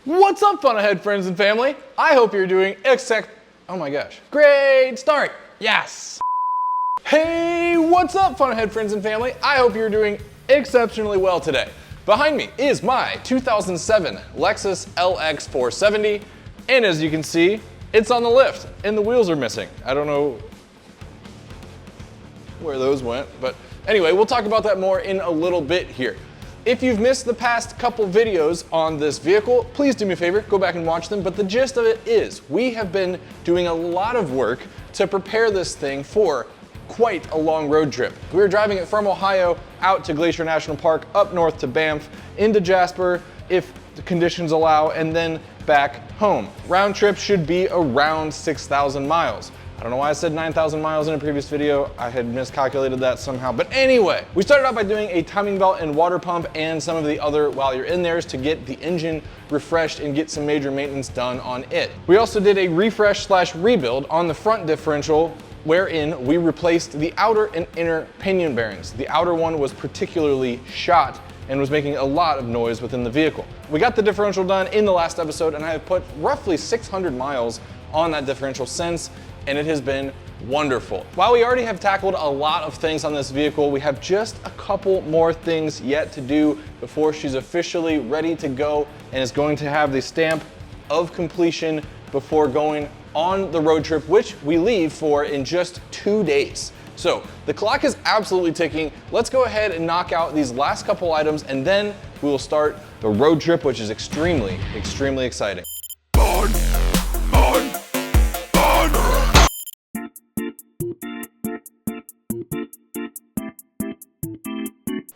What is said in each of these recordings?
What's up, fun ahead friends and family? I hope you're doing oh my gosh, great start, yes. Hey, what's up, fun ahead friends and family? I hope you're doing exceptionally well today. Behind me is my 2007 Lexus LX 470, and as you can see, it's on the lift and the wheels are missing. I don't know where those went, but anyway, we'll talk about that more in a little bit here. If you've missed the past couple videos on this vehicle, please do me a favor, go back and watch them. But the gist of it is, we have been doing a lot of work to prepare this thing for quite a long road trip. We were driving it from Ohio out to Glacier National Park, up north to Banff, into Jasper, if the conditions allow, and then back home. Round trip should be around 6,000 miles. I don't know why I said 9,000 miles in a previous video. I had miscalculated that somehow. But anyway, we started out by doing a timing belt and water pump and some of the other while you're in there to get the engine refreshed and get some major maintenance done on it. We also did a refresh/rebuild on the front differential, wherein we replaced the outer and inner pinion bearings. The outer one was particularly shot and was making a lot of noise within the vehicle. We got the differential done in the last episode, and I have put roughly 600 miles on that differential since, and it has been wonderful. While we already have tackled a lot of things on this vehicle, we have just a couple more things yet to do before she's officially ready to go and is going to have the stamp of completion before going on the road trip, which we leave for in just 2 days. So the clock is absolutely ticking. Let's go ahead and knock out these last couple items, and then we will start the road trip, which is extremely, extremely exciting.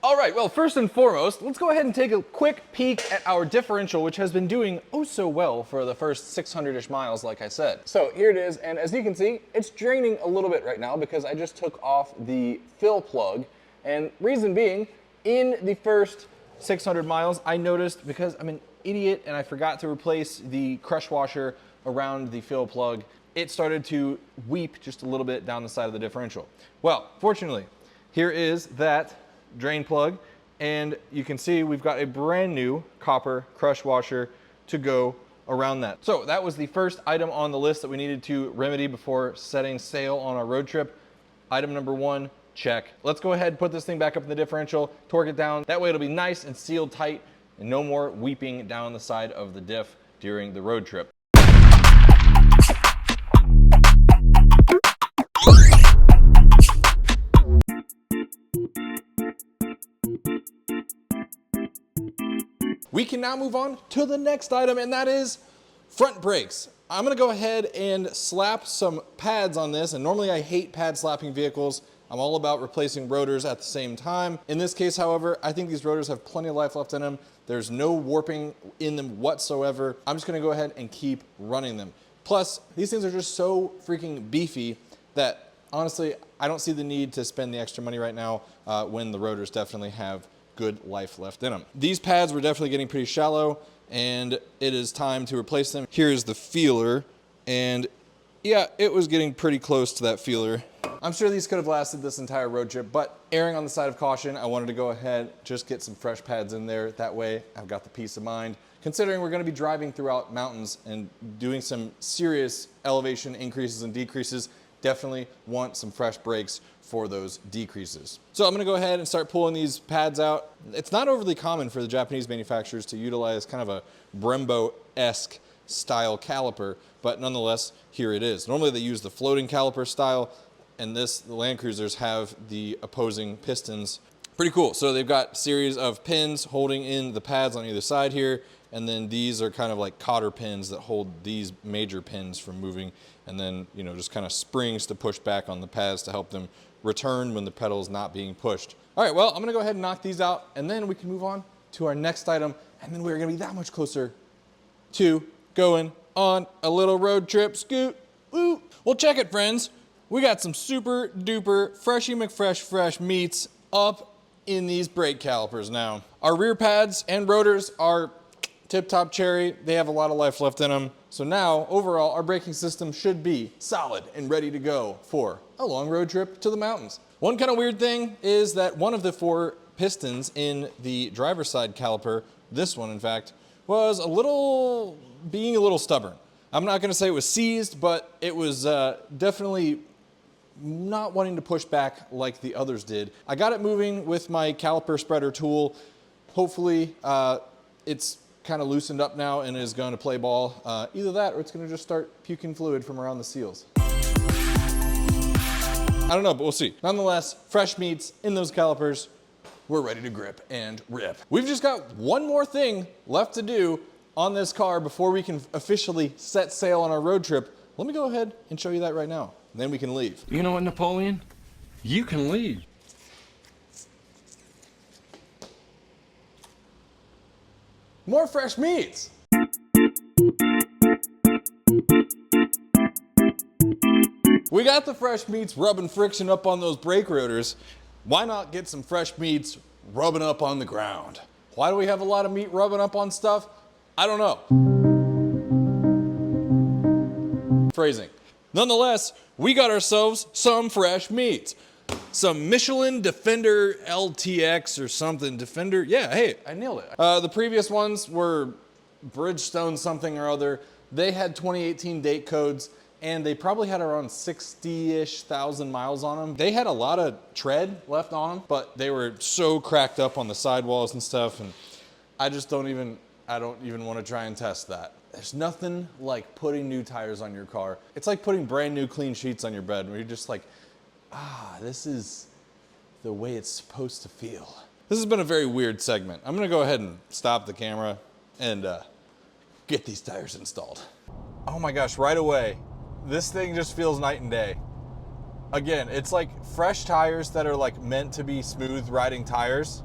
All right, well, first and foremost, let's go ahead and take a quick peek at our differential, which has been doing oh so well for the first 600-ish miles, like I said. So here it is, and as you can see, it's draining a little bit right now because I just took off the fill plug. And reason being, in the first 600 miles, I noticed, because I'm an idiot and I forgot to replace the crush washer around the fill plug, it started to weep just a little bit down the side of the differential. Well, fortunately, here is that drain plug, and you can see we've got a brand new copper crush washer to go around that. So that was the first item on the list that we needed to remedy before setting sail on our road trip. Item number one, check. Let's go ahead and put this thing back up in the differential, torque it down. That way it'll be nice and sealed tight and no more weeping down the side of the diff during the road trip. We can now move on to the next item, and that is front brakes. I'm gonna go ahead and slap some pads on this, and normally I hate pad slapping vehicles. I'm all about replacing rotors at the same time. In this case, however, I think these rotors have plenty of life left in them. There's no warping in them whatsoever. I'm just gonna go ahead and keep running them. Plus, these things are just so freaking beefy that honestly, I don't see the need to spend the extra money right now when the rotors definitely have good life left in them. These pads were definitely getting pretty shallow, and it is time to replace them. Here's the feeler, and yeah, it was getting pretty close to that feeler. I'm sure these could have lasted this entire road trip, but erring on the side of caution, I wanted to go ahead, just get some fresh pads in there. That way I've got the peace of mind, considering we're gonna be driving throughout mountains and doing some serious elevation increases and decreases. Definitely want some fresh brakes for those decreases. So I'm gonna go ahead and start pulling these pads out. It's not overly common for the Japanese manufacturers to utilize kind of a Brembo-esque style caliper, but nonetheless, here it is. Normally they use the floating caliper style, and the Land Cruisers have the opposing pistons. Pretty cool. So they've got a series of pins holding in the pads on either side here, and then these are kind of like cotter pins that hold these major pins from moving, and then, you know, just kind of springs to push back on the pads to help them return when the pedal is not being pushed. All right, well, I'm gonna go ahead and knock these out, and then we can move on to our next item, and then we're gonna be that much closer to going on a little road trip. Scoot, woo. Well, check it, friends. We got some super duper freshy McFresh fresh meats up in these brake calipers now. Our rear pads and rotors are tip-top cherry. They have a lot of life left in them. So now, overall, our braking system should be solid and ready to go for a long road trip to the mountains. One kind of weird thing is that one of the 4 pistons in the driver's side caliper, this one in fact, was being a little stubborn. I'm not gonna say it was seized, but it was definitely not wanting to push back like the others did. I got it moving with my caliper spreader tool. Hopefully it's kind of loosened up now and is going to play ball. Either that or it's going to just start puking fluid from around the seals. I don't know, but we'll see. Nonetheless, fresh meats in those calipers. We're ready to grip and rip. We've just got one more thing left to do on this car before we can officially set sail on our road trip. Let me go ahead and show you that right now. Then we can leave. You know what, Napoleon? You can leave. More fresh meats. We got the fresh meats rubbing friction up on those brake rotors. Why not get some fresh meats rubbing up on the ground? Why do we have a lot of meat rubbing up on stuff? I don't know. Phrasing. Nonetheless, we got ourselves some fresh meats. Some Michelin Defender LTX or something. Defender, yeah, hey, I nailed it. The previous ones were Bridgestone something or other. They had 2018 date codes and they probably had around 60-ish thousand miles on them. They had a lot of tread left on them, but they were so cracked up on the sidewalls and stuff, and I don't even want to try and test that. There's nothing like putting new tires on your car. It's like putting brand new clean sheets on your bed where you're just like, this is the way it's supposed to feel. This has been a very weird segment. I'm gonna go ahead and stop the camera and get these tires installed. Oh my gosh, right away, this thing just feels night and day. Again, it's like fresh tires that are like meant to be smooth riding tires,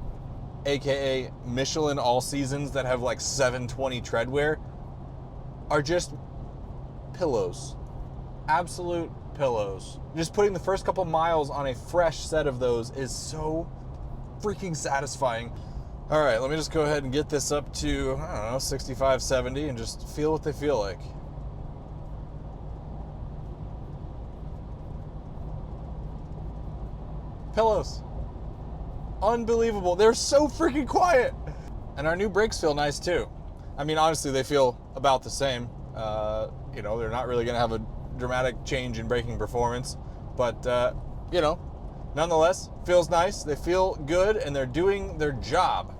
AKA Michelin all seasons that have like 720 tread wear, are just pillows. Absolute pillows. Just putting the first couple miles on a fresh set of those is so freaking satisfying. All right, let me just go ahead and get this up to, I don't know, 65, 70 and just feel what they feel like. Pillows. Unbelievable. They're so freaking quiet. And our new brakes feel nice too. I mean, honestly, they feel about the same. You know, they're not really gonna have a dramatic change in braking performance, but you know, nonetheless, feels nice. They feel good and they're doing their job.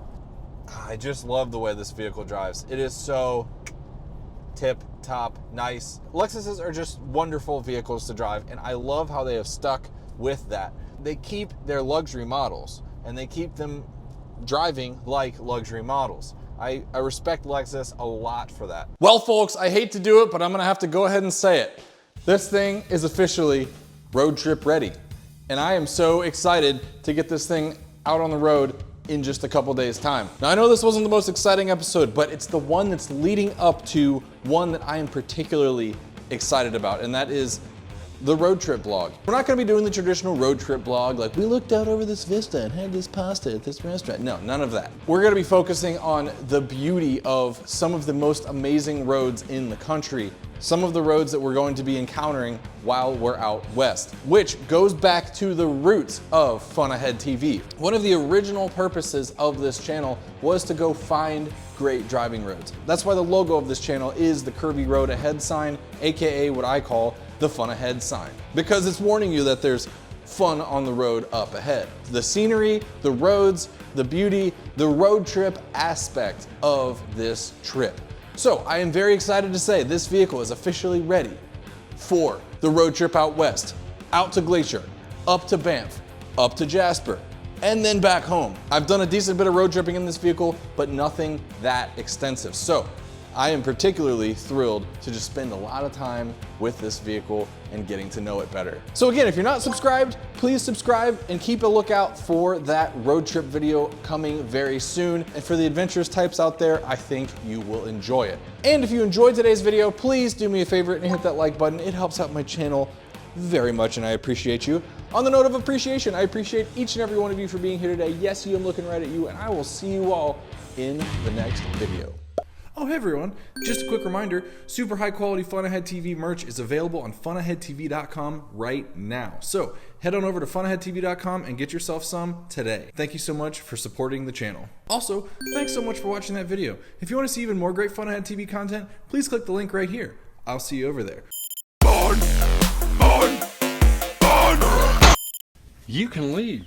I just love the way this vehicle drives. It is so tip top nice. Lexuses are just wonderful vehicles to drive, and I love how they have stuck with that. They keep their luxury models and they keep them driving like luxury models. I respect Lexus a lot for that. Well, folks, I hate to do it, but I'm gonna have to go ahead and say it. This thing is officially road trip ready. And I am so excited to get this thing out on the road in just a couple days' time. Now, I know this wasn't the most exciting episode, but it's the one that's leading up to one that I am particularly excited about, and that is the road trip vlog. We're not gonna be doing the traditional road trip vlog, like we looked out over this vista and had this pasta at this restaurant. No, none of that. We're gonna be focusing on the beauty of some of the most amazing roads in the country, some of the roads that we're going to be encountering while we're out west, which goes back to the roots of Fun Ahead TV. One of the original purposes of this channel was to go find great driving roads. That's why the logo of this channel is the Curvy Road Ahead sign, AKA what I call the Fun Ahead sign, because it's warning you that there's fun on the road up ahead. The scenery, the roads, the beauty, the road trip aspect of this trip. So I am very excited to say this vehicle is officially ready for the road trip out west, out to Glacier, up to Banff, up to Jasper, and then back home. I've done a decent bit of road tripping in this vehicle, but nothing that extensive. So I am particularly thrilled to just spend a lot of time with this vehicle and getting to know it better. So again, if you're not subscribed, please subscribe and keep a lookout for that road trip video coming very soon. And for the adventurous types out there, I think you will enjoy it. And if you enjoyed today's video, please do me a favor and hit that like button. It helps out my channel very much and I appreciate you. On the note of appreciation, I appreciate each and every one of you for being here today. Yes, I'm looking right at you, and I will see you all in the next video. Oh, hey everyone. Just a quick reminder, super high quality Fun Ahead TV merch is available on funaheadtv.com right now. So head on over to funaheadtv.com and get yourself some today. Thank you so much for supporting the channel. Also, thanks so much for watching that video. If you want to see even more great Fun Ahead TV content, please click the link right here. I'll see you over there. You can leave.